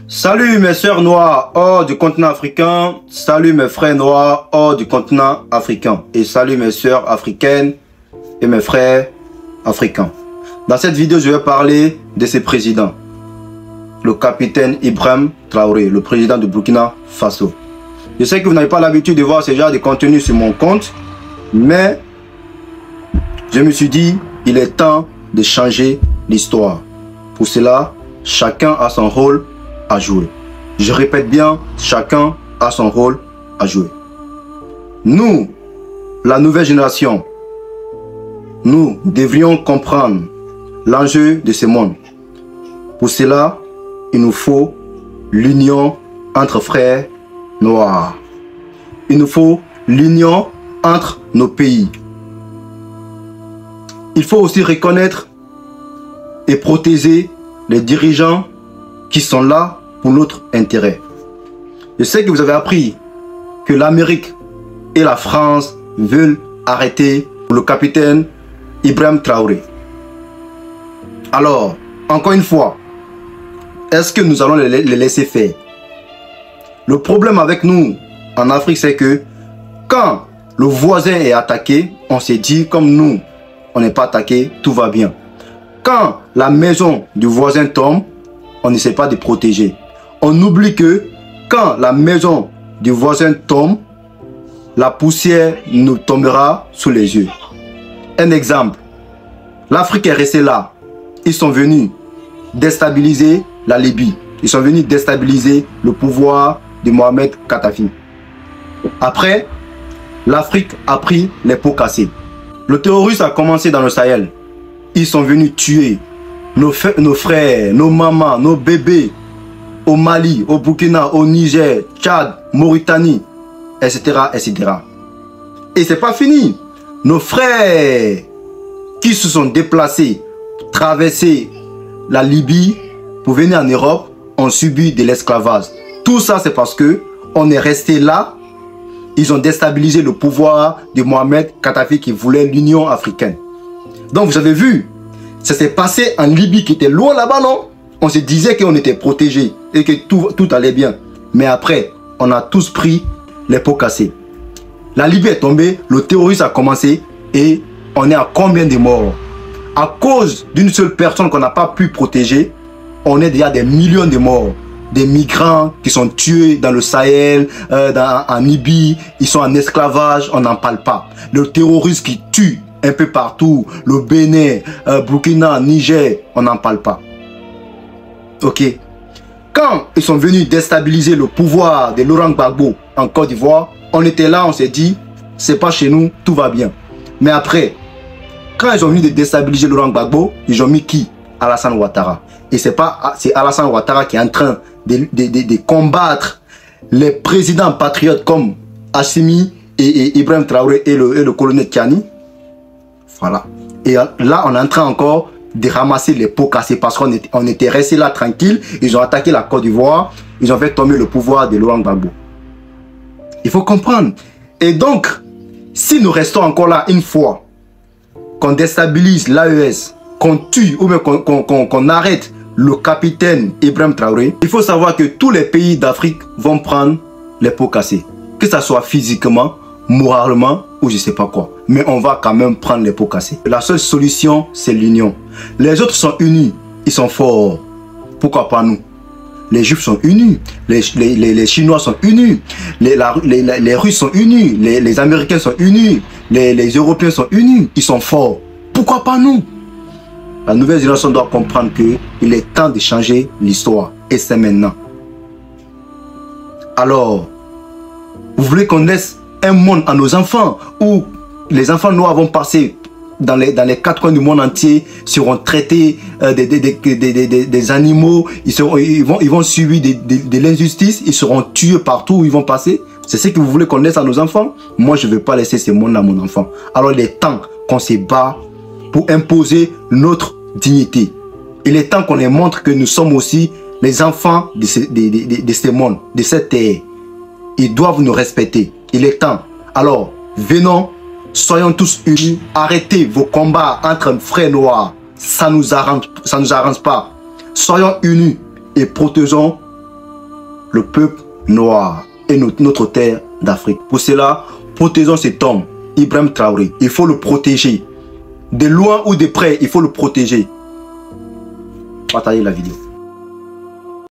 Salut mes sœurs noires hors du continent africain, salut mes frères noirs hors du continent africain et salut mes sœurs africaines et mes frères africains. Dans cette vidéo, je vais parler de ces présidents. Le capitaine Ibrahim Traoré, le président de Burkina Faso. Je sais que vous n'avez pas l'habitude de voir ce genre de contenu sur mon compte, mais je me suis dit, il est temps de changer l'histoire. Pour cela, chacun a son rôle à jouer. Je répète bien, chacun a son rôle à jouer. Nous, la nouvelle génération, nous devrions comprendre l'enjeu de ce monde. Pour cela, il nous faut l'union entre frères noirs. Il nous faut l'union entre nos pays. Il faut aussi reconnaître et protéger les dirigeants qui sont là pour notre intérêt. Je sais que vous avez appris que l'Amérique et la France veulent arrêter le capitaine Ibrahim Traoré. Alors, encore une fois, est-ce que nous allons les laisser faire? Le problème avec nous en Afrique, c'est que quand le voisin est attaqué, on s'est dit comme nous, on n'est pas attaqué, tout va bien. Quand la maison du voisin tombe, on n'essaie pas de protéger. On oublie que quand la maison du voisin tombe, la poussière nous tombera sous les yeux. Un exemple, l'Afrique est restée là. Ils sont venus déstabiliser la Libye. Ils sont venus déstabiliser le pouvoir de Mohamed Kadhafi. Après, l'Afrique a pris les pots cassés. Le terrorisme a commencé dans le Sahel. Ils sont venus tuer nos frères, nos mamans, nos bébés au Mali, au Burkina, au Niger, Tchad, Mauritanie, etc. etc. Et c'est pas fini. Nos frères qui se sont déplacés, traversé la Libye pour venir en Europe, ont subi de l'esclavage. Tout ça, c'est parce que on est resté là. Ils ont déstabilisé le pouvoir de Mohamed Kadhafi qui voulait l'Union africaine. Donc vous avez vu, ça s'est passé en Libye qui était loin là-bas, non? On se disait qu'on était protégés et que tout allait bien. Mais après, on a tous pris les pots cassés. La Libye est tombée, le terrorisme a commencé et on est à combien de morts? À cause d'une seule personne qu'on n'a pas pu protéger, on est déjà à des millions de morts. Des migrants qui sont tués dans le Sahel, en Libye, ils sont en esclavage, on n'en parle pas. Le terrorisme qui tue un peu partout, le Bénin, Burkina, Niger, on n'en parle pas. Ok. Quand ils sont venus déstabiliser le pouvoir de Laurent Gbagbo en Côte d'Ivoire, on était là, on s'est dit, c'est pas chez nous, tout va bien. Mais après, quand ils ont venu déstabiliser Laurent Gbagbo, ils ont mis qui? Alassane Ouattara. Et c'est Alassane Ouattara qui est en train de combattre les présidents patriotes comme Assimi et Ibrahim Traoré et le colonel Tiani. Voilà. Et là, on est en train encore de ramasser les pots cassés parce qu'on était resté là tranquille. Ils ont attaqué la Côte d'Ivoire. Ils ont fait tomber le pouvoir de Laurent Gbagbo. Il faut comprendre. Et donc, si nous restons encore là une fois, qu'on déstabilise l'AES, qu'on tue ou bien qu'on arrête le capitaine Ibrahim Traoré, il faut savoir que tous les pays d'Afrique vont prendre les pots cassés. Que ce soit physiquement, moralement ou je sais pas quoi. Mais on va quand même prendre les pots cassés. La seule solution, c'est l'union. Les autres sont unis, ils sont forts. Pourquoi pas nous? Les Juifs sont unis, les Chinois sont unis, les Russes sont unis, les Américains sont unis, les Européens sont unis, ils sont forts. Pourquoi pas nous? La nouvelle génération doit comprendre qu'il est temps de changer l'histoire. Et c'est maintenant. Alors, vous voulez qu'on laisse un monde à nos enfants où les enfants noirs vont passer dans les quatre coins du monde entier, seront traités des animaux, ils vont subir de l'injustice, ils seront tués partout où ils vont passer. C'est ce que vous voulez qu'on laisse à nos enfants? Moi, je ne veux pas laisser ce monde à mon enfant. Alors, il est temps qu'on se bat pour imposer notre dignité. Il est temps qu'on les montre que nous sommes aussi les enfants de ce monde, de cette terre. Ils doivent nous respecter. Il est temps. Alors, venons, soyons tous unis. Arrêtez vos combats entre frères noirs. Ça nous arrange pas. Soyons unis et protégeons le peuple noir et notre terre d'Afrique. Pour cela, protégeons cet homme, Ibrahim Traoré. Il faut le protéger. De loin ou de près, il faut le protéger. Partagez la vidéo.